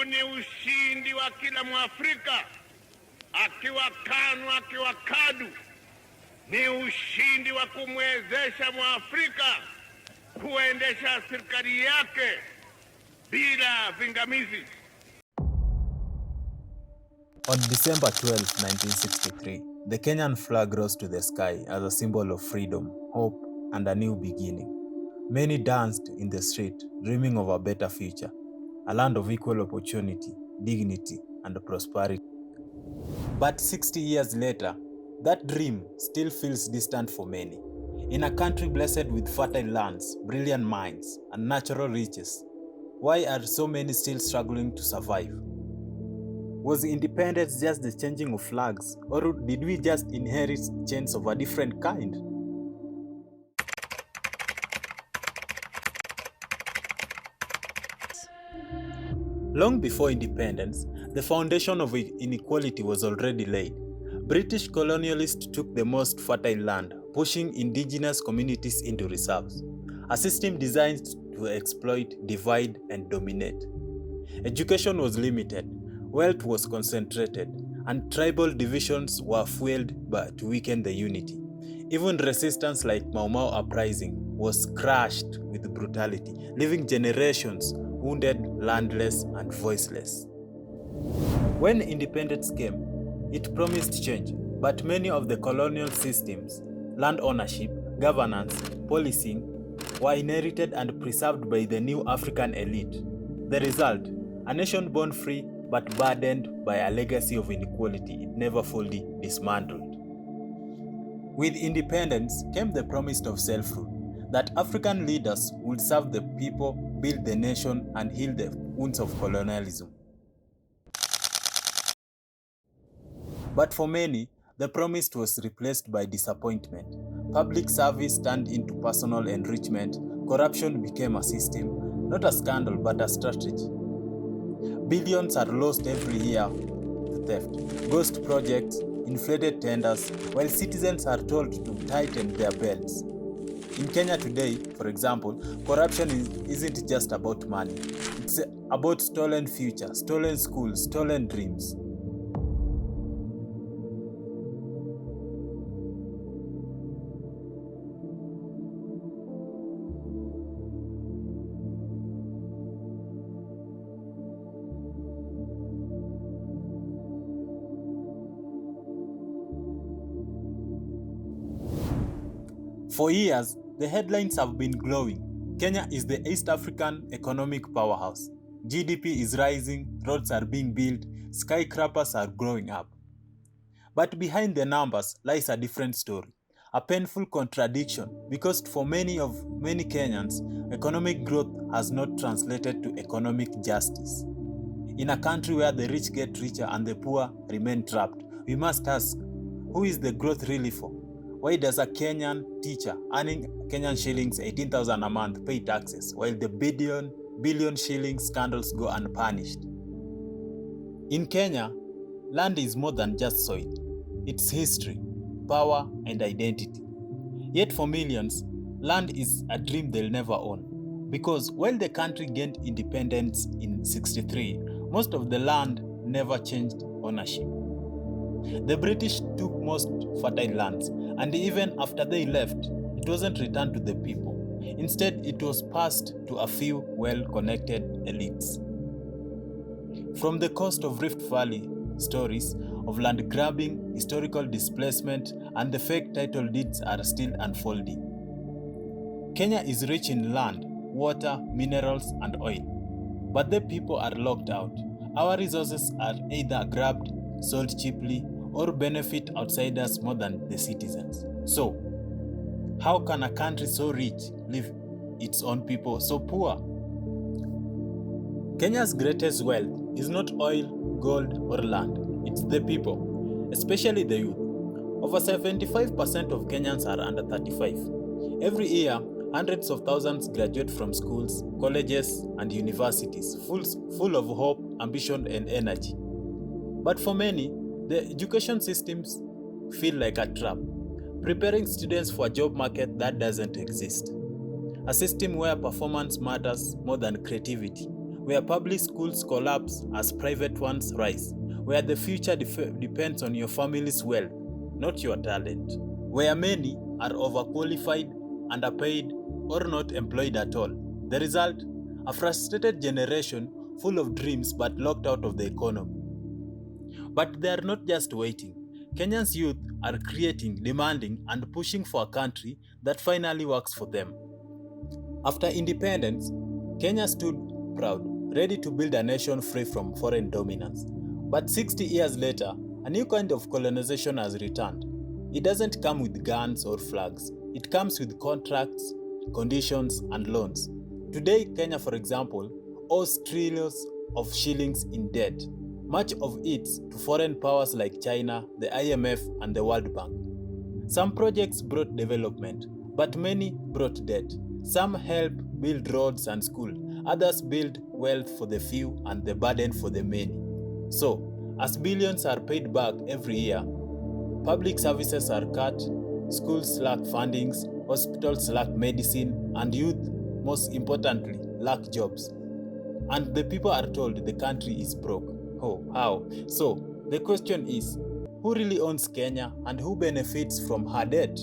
Huu ni ushindi wa kila Mwafrika, akiwa KANU akiwa KADU. Ni ushindi wa kumwezesha Mwafrika kuendesha serikali yake bila vingamizi. On December 12, 1963, the Kenyan flag rose to the sky as a symbol of freedom, hope, and a new beginning. Many danced in the street, dreaming of a better future, a land of equal opportunity, dignity, and prosperity. But 60 years later, that dream still feels distant for many. In a country blessed with fertile lands, brilliant minds, and natural riches, why are so many still struggling to survive? Was independence just the changing of flags, or did we just inherit chains of a different kind? Long before independence, the foundation of inequality was already laid. British colonialists took the most fertile land, pushing indigenous communities into reserves, a system designed to exploit, divide, and dominate. Education was limited, wealth was concentrated, and tribal divisions were fueled to weaken the unity. Even resistance like Mau Mau uprising was crushed with brutality, leaving generations wounded, landless, and voiceless. When independence came, it promised change, but many of the colonial systems, land ownership, governance, policing, were inherited and preserved by the new African elite. The result, a nation born free but burdened by a legacy of inequality it never fully dismantled. With independence came the promise of self-rule, that African leaders would serve the people, build the nation, and heal the wounds of colonialism. But for many, the promise was replaced by disappointment. Public service turned into personal enrichment, corruption became a system, not a scandal but a strategy. Billions are lost every year to theft, ghost projects, inflated tenders, while citizens are told to tighten their belts. In Kenya today, for example, corruption isn't just about money. It's about stolen future, stolen schools, stolen dreams. For years, the headlines have been glowing. Kenya is the East African economic powerhouse. GDP is rising, roads are being built, skyscrapers are growing up. But behind the numbers lies a different story, a painful contradiction, because for many Kenyans, economic growth has not translated to economic justice. In a country where the rich get richer and the poor remain trapped, we must ask, who is the growth really for? Why does a Kenyan teacher earning Kenyan shillings 18,000 a month pay taxes while the billion shilling scandals go unpunished? In Kenya, land is more than just soil. It's history, power, and identity. Yet for millions, land is a dream they'll never own. Because while the country gained independence in 1963, most of the land never changed ownership. The British took most fertile lands, and even after they left, it wasn't returned to the people. Instead, it was passed to a few well-connected elites. From the coast of Rift Valley, stories of land grabbing, historical displacement, and the fake title deeds are still unfolding. Kenya is rich in land, water, minerals, and oil, but the people are locked out. Our resources are either grabbed, sold cheaply, or benefit outsiders more than the citizens. So, how can a country so rich leave its own people so poor? Kenya's greatest wealth is not oil, gold, or land. It's the people, especially the youth. Over 75% of Kenyans are under 35. Every year, hundreds of thousands graduate from schools, colleges, and universities, full of hope, ambition, and energy. But for many, the education systems feel like a trap, preparing students for a job market that doesn't exist. A system where performance matters more than creativity, where public schools collapse as private ones rise, where the future depends on your family's wealth, not your talent, where many are overqualified, underpaid, or not employed at all. The result? A frustrated generation full of dreams but locked out of the economy. But they are not just waiting. Kenya's youth are creating, demanding, and pushing for a country that finally works for them. After independence, Kenya stood proud, ready to build a nation free from foreign dominance. But 60 years later, a new kind of colonization has returned. It doesn't come with guns or flags. It comes with contracts, conditions, and loans. Today, Kenya, for example, owes trillions of shillings in debt, much of it to foreign powers like China, the IMF, and the World Bank. Some projects brought development, but many brought debt. Some helped build roads and schools, others build wealth for the few and the burden for the many. So, as billions are paid back every year, public services are cut, schools lack fundings, hospitals lack medicine, and youth, most importantly, lack jobs. And the people are told the country is broke. Oh, how? So, the question is, who really owns Kenya and who benefits from her debt?